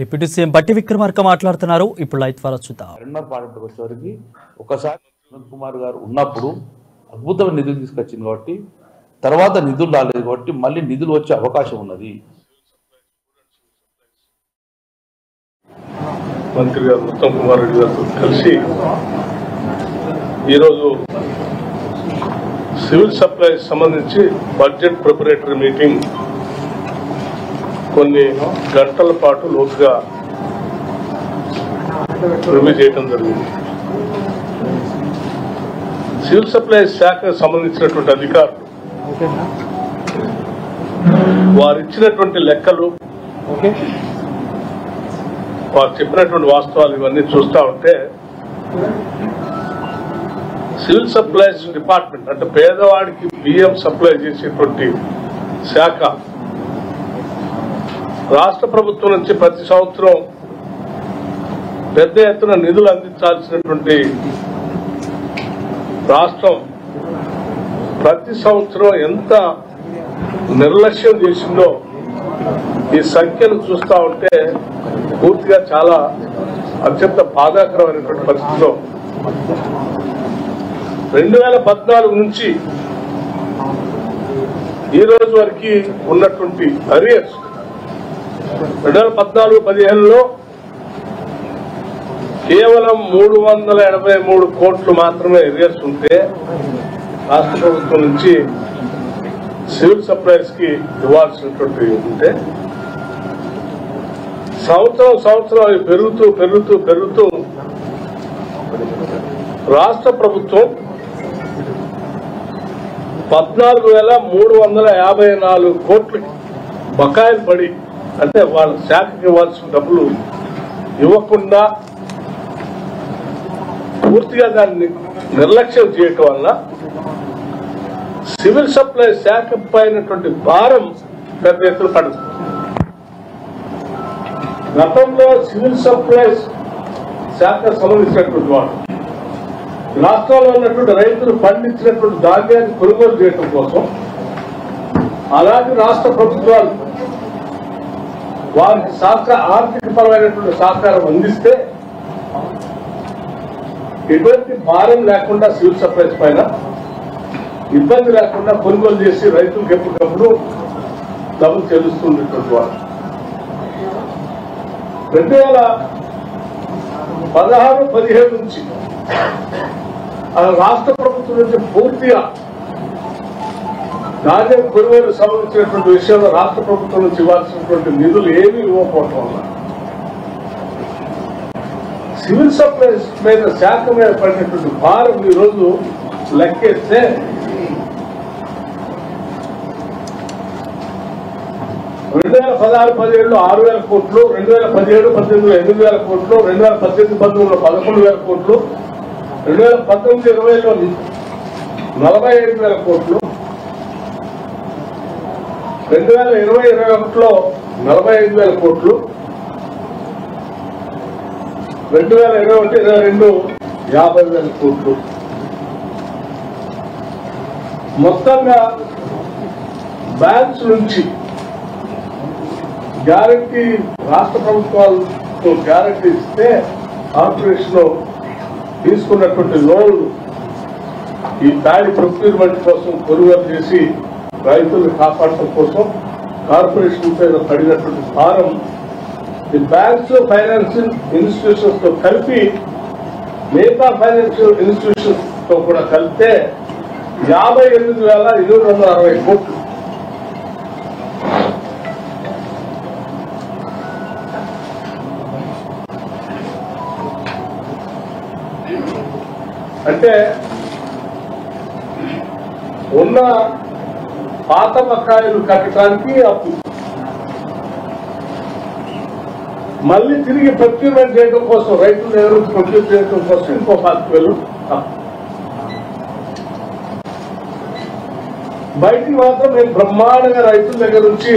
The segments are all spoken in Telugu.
డిప్యూటీ సీఎం బట్టి విక్రమార్క మాట్లాడుతున్నారు. ఇప్పుడు లైవ్ ద్వారా చూద్దాం. కరీంనగర్ పార్లమెంట్కి వచ్చేసరికి ఒకసారి అనంత్ కుమార్ గారు ఉన్నప్పుడు అద్భుతమైన నిధులు తీసుకొచ్చింది కాబట్టి తర్వాత నిధులు రాలేదు కాబట్టి మళ్ళీ నిధులు వచ్చే అవకాశం ఉన్నది. మంత్రి గారు ఉత్తమ్ కుమార్ రెడ్డి గారితో కలిసి ఈరోజు సివిల్ సప్లైస్ సంబంధించి బడ్జెట్ ప్రిపరేటరీ మీటింగ్ కొన్ని గంటల పాటు లోతుగా రివ్యూ చేయడం జరిగింది. సివిల్ సప్లైస్ శాఖకు సంబంధించినటువంటి అధికారులు వారు ఇచ్చినటువంటి లెక్కలు, వారు చెప్పినటువంటి వాస్తవాలు ఇవన్నీ చూస్తూ ఉంటే సివిల్ సప్లైస్ డిపార్ట్మెంట్ అంటే పేదవాడికి బియ్యం సప్లై చేసేటువంటి శాఖ రాష్ట్ర ప్రభుత్వం నుంచి ప్రతి సంవత్సరం పెద్ద ఎత్తున నిధులు అందించాల్సినటువంటి రాష్ట్రం ప్రతి సంవత్సరం ఎంత నిర్లక్ష్యం చేసిందో ఈ సంఖ్యను చూస్తూ ఉంటే పూర్తిగా చాలా అత్యంత బాధాకరమైనటువంటి పరిస్థితిలో 2014 నుంచి ఈ రోజు వరకు ఉన్నటువంటి అరియర్స్ 2014-15లో కేవలం 383 కోట్లు మాత్రమే అరియర్స్ ఉంటే రాష్ట్ర ప్రభుత్వం నుంచి సివిల్ సప్లైస్ కి ఇవ్వాల్సినటువంటి ఉంటే సంవత్సరం అవి పెరుగుతూ రాష్ట్ర ప్రభుత్వం 14,354 కోట్లు బకాయిలు పడి అంటే వాళ్ళ శాఖకి ఇవ్వాల్సిన డబ్బులు ఇవ్వకుండా పూర్తిగా దాన్ని నిర్లక్ష్యం చేయటం వల్ల సివిల్ సప్లై శాఖ పైనటువంటి భారం పెద్ద ఎత్తున పడుతుంది. గతంలో సివిల్ సప్లైస్ శాఖ సంబంధించినటువంటి వాడు రాష్ట్రంలో ఉన్నటువంటి రైతులు పండించినటువంటి ధాన్యాన్ని కొనుగోలు చేయడం కోసం అలాగే రాష్ట్ర ప్రభుత్వాలు వారికి ఆర్థిక పరమైనటువంటి సహకారం అందిస్తే ఎటువంటి భారం లేకుండా సివిల్ సప్లైస్ పైన ఇబ్బంది లేకుండా కొనుగోలు చేసి రైతులకు ఎప్పటికప్పుడు డబ్బులు చెల్లిస్తున్నటువంటి వారు 2016-17 నుంచి రాష్ట్ర ప్రభుత్వం నుంచి పూర్తిగా ధాన్యం కొనుగోలు సంబంధించినటువంటి విషయంలో రాష్ట్ర ప్రభుత్వం నుంచి ఇవ్వాల్సినటువంటి నిధులు ఏమీ ఇవ్వకపోవటం వల్ల సివిల్ సప్లైస్ మీద శాఖ మీద పడినటువంటి భారం ఈరోజు లెక్కేస్తే 2016-17లో 6,000 కోట్లు, 2017-18లో 8,000 కోట్లు, 2018-19లో 11,000 కోట్లు, 2019-20లో 45,000 కోట్లు, 2020-21లో 45,000 కోట్లు, 2021-22 50,000 కోట్లు. మొత్తంగా బ్యాంక్స్ నుంచి గ్యారంటీ రాష్ట్ర ప్రభుత్వాలతో గ్యారంటీ ఇస్తే కార్పొరేషన్ తీసుకున్నటువంటి లోన్లు ఈ ప్యాడీ ప్రొక్యూర్మెంట్ కోసం కొనుగోలు చేసి రైతులను కాపాడటం కోసం కార్పొరేషన్ పైన పడినటువంటి భారం ఈ బ్యాంక్స్ ఫైనాన్షియల్ ఇన్స్టిట్యూషన్స్ తో కలిపి మిగతా ఫైనాన్షియల్ ఇన్స్టిట్యూషన్స్ తో కూడా కలిపితే 58,860 కోట్లు. అంటే ఉన్న పాత బకాయిలు కట్టడానికి అప్పు, మళ్ళీ తిరిగి ప్రొక్యూర్మెంట్ చేయడం కోసం రైతుల దగ్గర నుంచి ప్రొక్యూర్ చేయడం కోసం ఇంకో 40,000 అప్పు. బయటికి మాత్రం మేము బ్రహ్మాండంగా రైతుల దగ్గర నుంచి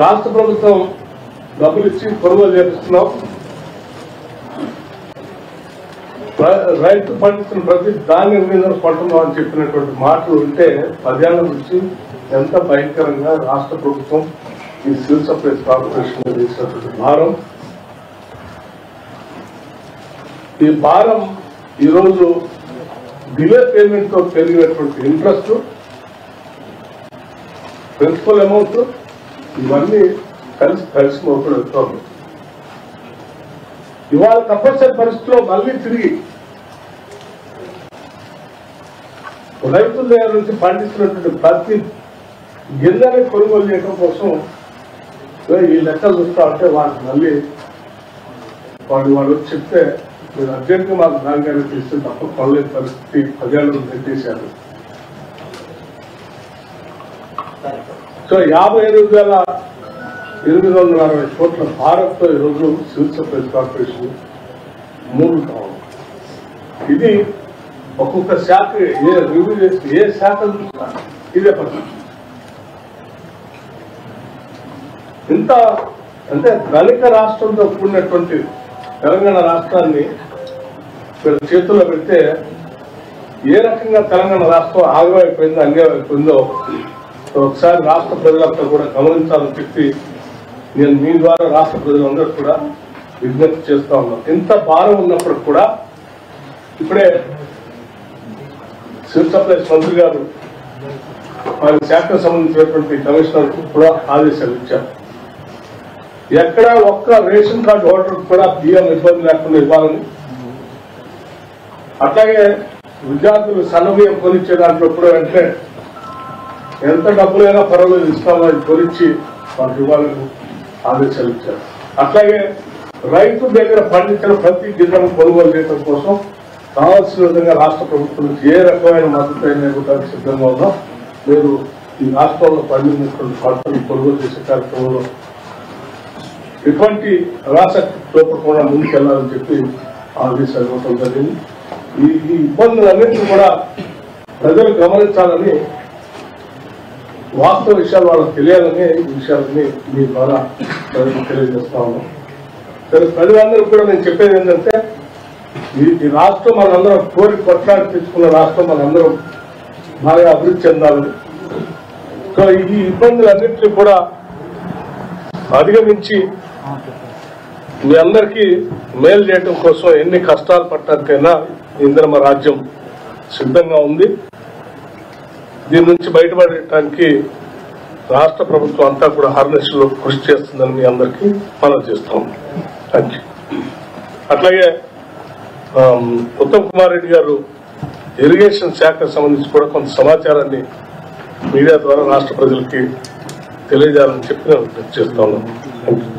రాష్ట్ర ప్రభుత్వం డబ్బులు ఇచ్చి కొనుగోలు చేపిస్తున్నాం. రైతు పండించిన ప్రతి ధాన్యం మీద కొంటున్నాం అని చెప్పినటువంటి మాటలు ఉంటే 10 ఏళ్ల నుంచి ఎంత భయంకరంగా రాష్ట్ర ప్రభుత్వం ఈ సివిల్ సప్లైస్ కార్పొరేషన్ చేసినటువంటి భారం, ఈ భారం ఈరోజు డిలే పేమెంట్ తో పెరిగినటువంటి ఇంట్రెస్ట్, ప్రిన్సిపల్ అమౌంట్ ఇవన్నీ కలిసి మోపుడు అవుతుంది. ఇవాళ తప్పనిసరి పరిస్థితిలో మళ్ళీ తిరిగి రైతుల దగ్గర నుంచి పండిస్తున్నటువంటి ప్రతి గింజని కొనుగోలు చేయడం కోసం ఈ లెక్కలు చూస్తా ఉంటే వాళ్ళకి మళ్ళీ వాళ్ళు చెప్తే మీరు అర్జెంట్గా మాకు దానికైనా తీస్తే తప్ప కొనలేని పరిస్థితి ప్రజలను పెట్టేశారు. సో 57,860 కోట్ల భారత్తో ఈరోజు సివిల్ సప్లైస్ కార్పొరేషన్ మూడు కావాలి. ఇది ఒక్కొక్క శాఖ రివ్యూ చేసి ఏ శాఖ చూసినా ఇదే పరిస్థితి. ఇంత అంటే ధనిక రాష్ట్రంతో కూడినటువంటి తెలంగాణ రాష్ట్రాన్ని చేతుల్లో పెడితే ఏ రకంగా తెలంగాణ రాష్ట్రం ఆగమైపోయిందో అన్యాయమైపోయిందో ఒకసారి రాష్ట్ర ప్రజలంతా కూడా గమనించాలని చెప్పి నేను మీ ద్వారా రాష్ట్ర ప్రజలందరూ కూడా విజ్ఞప్తి చేస్తా ఉన్నాను. ఇంత భారం ఉన్నప్పుడు కూడా ఇప్పుడే సివిల్ సప్లైస్ మంత్రి గారు వారి శాఖకు సంబంధించినటువంటి కమిషనర్ కూడా ఆదేశాలు ఇచ్చారు. ఎక్కడ ఒక్క రేషన్ కార్డు హోల్డర్ కూడా బియ్యం ఇబ్బంది లేకుండా ఇవ్వాలని, అట్లాగే విద్యార్థులు సన్నబియ్యం కొనిచ్చే దాంట్లో కూడా వెంటనే ఎంత డబ్బులైనా పర్వాలేదు ఇస్తామని కొనిచ్చి వాళ్ళకి ఇవ్వాలని ఆదేశాలు ఇచ్చారు. అట్లాగే రైతు దగ్గర పండించిన ప్రతి గింజను కొనుగోలు చేయడం కోసం కావాల్సిన విధంగా రాష్ట్ర ప్రభుత్వం నుంచి ఏ రకమైన మద్దతు అయినా ఇవ్వడానికి సిద్ధంగా ఉందో మీరు ఈ రాష్ట్రంలో పండించినటువంటి పంటలు కొనుగోలు చేసే కార్యక్రమంలో ఎటువంటి ఆసక్తి చూపకుండా ముందుకెళ్లాలని చెప్పి ఆదేశాలు ఇవ్వడం జరిగింది. ఈ ఇబ్బందులన్నింటినీ కూడా ప్రజలు గమనించాలని, వాస్తవ విషయాలు వాళ్ళకి తెలియాలని ఈ విషయాలని మీ ద్వారా ప్రజలకు తెలియజేస్తా ఉన్నాం. సరే, ప్రజలందరూ కూడా నేను చెప్పేది ఏంటంటే ఈ రాష్ట్రం మనందరం కోరి కొట్లాడి తెచ్చుకున్న రాష్ట్రం మనందరం బాగా అభివృద్ధి చెందాలని, సో ఈ ఇబ్బందులన్నింటినీ కూడా అధిగమించి మీ అందరికీ మేలు చేయడం కోసం ఎన్ని కష్టాలు పట్టడానికైనా ఇందిరమ్మ రాజ్యం సిద్ధంగా ఉంది. దీని నుంచి బయటపడటానికి రాష్ట్ర ప్రభుత్వం అంతా కూడా హార్నెస్లో కృషి చేస్తుందని మీ అందరికీ మనం చేస్తాం. Thank you. అట్లాగే ఉత్తమ్ కుమార్ రెడ్డి గారు ఇరిగేషన్ శాఖకు సంబంధించి కూడా కొంత సమాచారాన్ని మీడియా ద్వారా రాష్ట్ర ప్రజలకి తెలియజేయాలని చెప్పి నేను చేస్తా ఉన్నాను. Thank you.